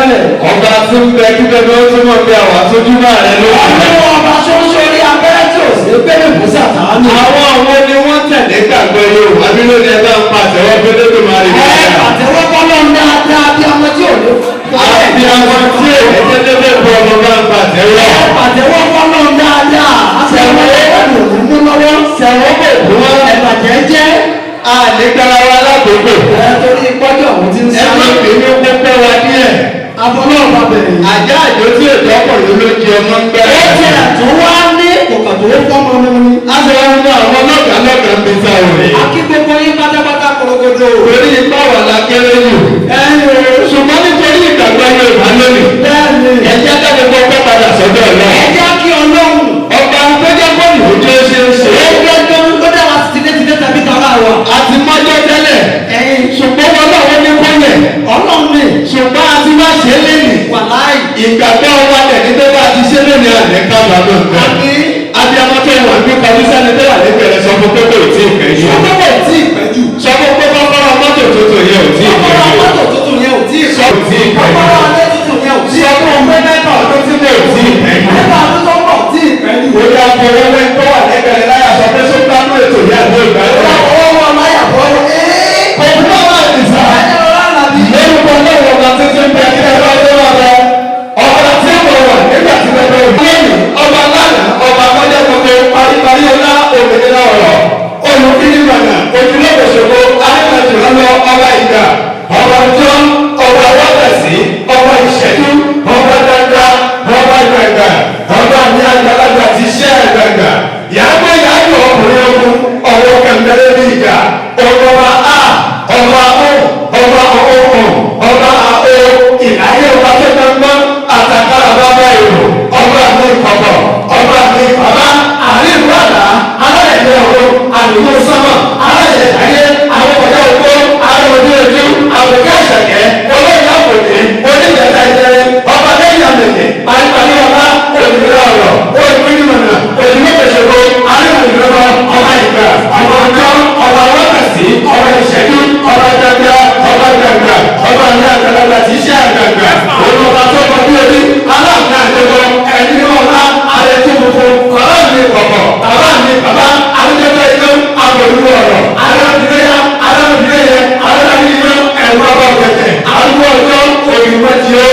balẹ̀. Ọba tí ń bẹ kí bẹ́ẹ̀ ló tún mọ̀ pé àwọn àtúntúmọ̀ rẹ̀ ló wà. Ọlọ́run ọba ṣoṣo ní abẹ́rẹ́ tí ò sí pé ní bùsà tàánù. Àwọn ni wọ́n tẹ̀lé gbàgbọ́ yóò wá bí lóde ẹgbẹ́ ń pàtẹ́wọ́ pé lóde máa rí bẹ́ẹ̀. Àtẹ̀wọ́ bọ́lọ́ ń dáadáa bí ọmọ tí ò ní. Àbí àwọn tí èyí tẹ́tẹ́tẹ́ bọ̀ ọmọ bá ń pàtẹ́wọ́. Àtẹ̀wọ́ bọ́lọ́ ń dáadáa. Àtẹ̀wọ́ ẹ̀rù mú lọ́wọ́. Sẹ̀wọ́ bò wọ́n ẹ̀bàjẹ́ jẹ́. Àlégbára wa lákòókò. Torí pọ́jọ́ òun ti ń sáré. Ẹ má bínú pẹ́pẹ́ wa díẹ̀. Afọlọ́ọ̀bà bẹ̀rẹ̀. Àjá àjò tí èdè ọkọ̀ ló ló jẹ ọmọ ń gbẹ́. Ó ti àtò wá ní kòkà tó fọ́mọ ní. Aṣọ wọn náà àwọn ọlọ́gàá lọ́gàá ń bí sáré. Akí gbogbo yín pátápátá korogodo. Torí ipá wà lákéré jù. Ṣùgbọ́n nítorí ìgbàgbọ́ Yorùbá lónìí. Bẹ́ẹ̀ni. Ẹ̀jẹ̀ dábẹ́ gbọ́ pẹ́ padà sọ́dọ̀ náà. Ẹ̀jẹ̀ kí Ọlọ́run. Ọba tó jẹ́ bọ́ọ̀lù ojú ó ṣe é ṣe. Ẹgbẹ́ tó ń gbọ́dọ̀ wá sí tìdé tàbí tàbá wa. Àti mọ́jọ́ tẹ́lẹ̀. Ṣùgbọ́n Ọlọ́run ní kọ́lẹ̀. Ọlọ́run ni. Ṣùgbọ́n a ti wá ṣe é lẹ́yìn. Wàláì. Ìgbàgbọ́ wa lẹ̀ ní bẹ́ẹ̀ bá ti ṣe lónìí àlẹ́ ká bàbá nǹkan. Àbí. Abiyamọ tó wà ní kọmísánì tó wà lẹ́gbẹ̀rẹ̀ sọ fún pépé ò tí ì pẹ́ jù. Sọ́kọ́ ò tí ì pẹ́ jù. Sọ fún pé kọ́kọ́rọ́ mọ́tò tuntun yẹn ò tí ì pẹ́ jù. Kọ́kọ́rọ́ mọ́tò tuntun yẹn ò tí ì pẹ́ jù. Kọ́kọ́rọ́ alẹ́ tuntun yẹn ò tí ì pẹ́ jù. Sọ fún pé mẹ́ta ọdún tí kò tí ì pẹ́ jù. Mẹ́ta ọdún tó pọ̀ tí ì pẹ́ jù. Ó yá fọwọ́wẹ́ tó wà lẹ́gbẹ̀rẹ̀ láyà sọ pé sókè àánú ètò yẹn àgbo ìgbà yẹn. Ọwọ́ wọn láyà bọ́ Òkúta wà ní sá. Lórúkọ lọ́wọ́ ọba títí ń bẹ kí ẹ bá tó wà lọ. Ọba tí ó wà nígbà tí wọ́n bẹ òkú lónìí. Ọba lánàá, ọba kọjá gbogbo paríparí ọlá òmìnira ọ̀rọ̀. Olùkíní mọ̀nà, ojúlówó ṣògo, arímọ̀jù lọ́lọ́ ọba ìgbà. Ọba ọjọ́, ọba wákàtí, ọba ìṣẹ́jú, ọba dandan, ọba gbàgbà, ọba ní àgbàlagbà ti ṣẹ́ àgbàgbà. Yàgbé yàgbé ọkùnrin ogun, ọwọ́ kẹ̀mbẹ́rẹ́ bí ìjà. Ọba A, ọba O, ọba ọ̀hún, ọba àó, ìláyé ọba tó gbọ́ngbọ́n, àtàkàrà bàbá èrò, ọba mi kọ̀kọ̀, ọba mi bàbá, àríwú àlá, aláìlẹ̀ ọ̀rọ̀, àlùkò sọ́mọ̀, aláìlẹ̀ ayé, àwọn ọ̀dọ́ òkú, àwọn òdí ojú, àbùkẹ́ àṣàkẹ́, olóyè àpòdé, oníjẹta ìjẹrẹ, ọba lẹ́yìn àmẹ̀lẹ̀, paríparí ọba, òmìnira ọ̀rọ̀, olùkínímọ̀nà, olùmọ̀tẹ̀ṣẹ̀kọ, aríwú ọba ìgbà, ọba ọjọ́, ọba wákàtí, ọba ìṣẹ́jú, ọba dàgbà, ọba dàgbà, ọba ní àgbàlagbà tí iṣẹ́ àgbàgbà, olùkọ́ tó kọ bí orí, aláàbò àjọyọ̀, ẹni ọ̀la, àrètí funfun, ọ̀rọ̀ mi kọ̀kọ̀, bàbá mi bàbá, àwùjọpọ̀ inú, àbòrú ọ̀rọ̀, alábìrẹ́yà, alábìrẹ́yẹ, alábìrẹ́yẹ, ẹ̀rọ ọba ọ̀gẹ̀dẹ̀, àrùn ọjọ́, òyìnbọ̀tì o,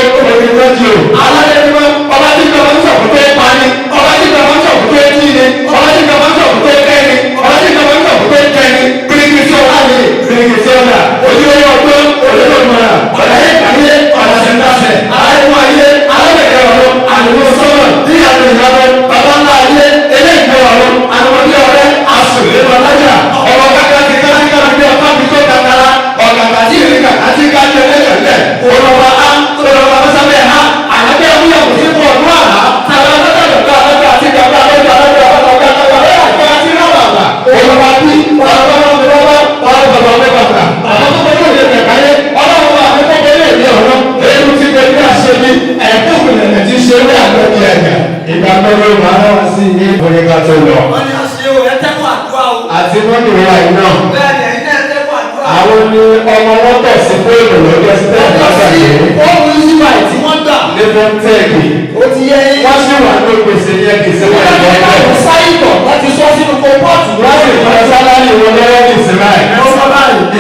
alálẹ́gbẹ́, ọba tí kò wọ́n sọ̀kò tó pani, ọba tí kò wọ́n sọ̀kò tó tíni, ọba tí kò wọ́n sọ̀kò tó kẹ́ni, ọba tí kò wọ́n sọ̀kò tó kẹ́ni, bíríkìsì ọ̀la ni, bíríkìsì ọ̀la, ojú ọyọ ọgbọ́n, olódòmọ̀ra, ọ̀làyé kàyé, ọ̀làṣẹ̀ńdàṣẹ̀, aláìmọ̀ ayé, alábẹ̀rẹ̀ ọ̀rọ̀, àlùmọ̀ sọ́mọ̀, ní àlùmọ̀ ìyàwó, bàbá ńlá ayé, eléyìí ọ̀rọ̀, àlùmọ̀dé ọ̀rẹ́, àsùnlé ọ̀lájà, ọ̀rọ̀ kàkàtì kàkàtì bí ọ̀pá mi tó kàkàrà, ọ̀kàkàtì ìrìn kàkàtì kàkàtì ẹlẹ́yẹ̀lẹ́, olùwà á, olùwà mọ́sábẹ́ á, àyàbẹ́ ọ̀húnyà kò sí fún ọdún àná, tàbí ọlọ́dọ̀dọ̀ alága àti gàgbà alága alága alága alága alága àti rábàbà, olùwà bí, ọlọ́wọ́ ọlọ́wọ́ ọlọ́wọ́ ọlọ́wọ́ àwọn tó kọjú òde kẹkàyé ọlọ́wọ́ wa àkókò ilé ìdí ọ̀rọ̀ èyí ti gbé ní àṣẹbí ẹ̀kọ́ ìpìlẹ̀ ti ṣe orí àgbẹ̀bí ẹ̀gà ìgbàgbọ́ ló máa ń wá sí ní ìbòrí ká tó lọ. Wọ́n ní ọ̀sẹ̀ o, ẹ tẹ́kọ̀ àdúrà o. Àti mọ́nì wa iná. Bẹ́ẹ̀ni, ẹ̀yin náà tẹ́kọ̀ àdúrà. Àwọn ni ọmọ wọn tọ̀ sí fóònù lọ́jọ́ sílẹ̀ lọ́sàdé. Fóònù ìsìnbà tí wọ́n gbà. Ní fọ́ńtẹ́ẹ̀kì. Ó ti yẹ yín. Wọ́n sì wà ní òpèsè yẹn kì í ṣe wọ́n ìwọ́n Wọ́n náà. ti sáyìnbọ̀ láti sọ sínú kọ́pọ́ọ̀tù. Wọ́n sì fọ́ sálárì wọn lọ́wọ́ ní ìsinmi rẹ̀.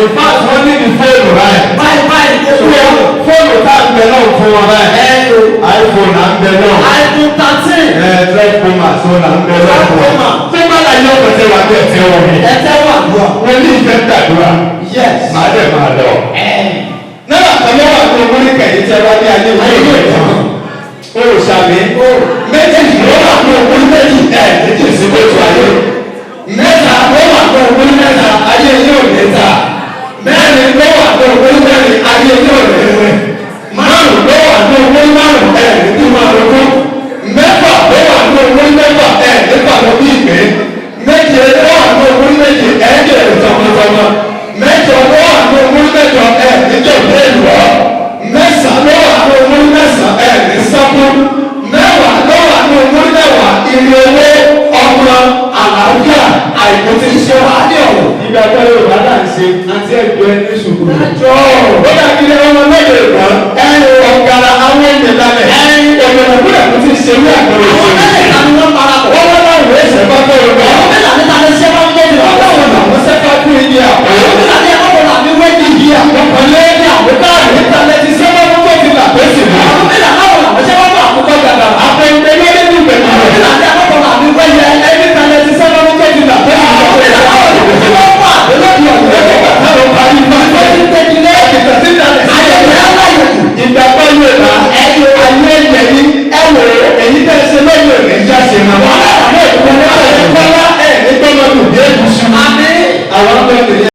In fact, wọ́n ní ní fóònù rẹ̀. Báyìí tó Fóònù tá a ń bẹ náà fún wọn báyìí. iPhone à ń bẹ náà. iPhone 13. 12 Pro Max wọn là ń bẹ náà fún wọn. Tí wọ́n bá yọ ọ̀pọ̀ tẹ́ wà bí ẹ̀tẹ́ wọn mi. Ẹ tẹ́wọ̀ àdúrà. Wọ́n ní ìfẹ́ gbàdúrà. Yes. Màá dẹ̀ máa lọ. Náà àtàwọn wà tó wọlé kẹ̀yìn tẹ́ wá ní alẹ́ wọlé kẹ̀yìn. O sàmì. Méjì ló wà tó wọlé méjì. Méjì sí bójú ayé. Mẹ́ta ló wà tó wọlé mẹ́ta. Ayé yóò mẹ́ta. Mẹ́rin ló wà tó wọlé mẹ́rin. Ayé yóò mẹ́rin. Márùn ló wà tó wọlé márùn. Ní máa lọ fún. Mẹ́fà ló wà tó wọlé mẹ́fà. Nípa lọ bí ìgbé. Méje ló wà tó wọlé méje. Ẹ̀jẹ̀ tọmọtọmọ. Mẹ́jọ ló wà tó wọlé mẹ́jọ. Níjọ bẹ́ẹ̀ lọ. Mẹ́sàn ló wà tó wọlé mẹ́sàn. Ní sábú. Mẹ́wàá ló wà tó wọlé mẹ́wàá. Ilé owó, ọmọ, àlàáfíà, àìkú ti ṣe wá ní ọ̀rọ̀. Ìgbà tó yóò bá dà ń ṣe àti ẹ̀jọ́ ẹni ṣùgbọ́n. Ó dàbí ilé ọmọ méje kan. Ọ̀gá ṣe wí àgbẹ̀rẹ̀ òṣèlú.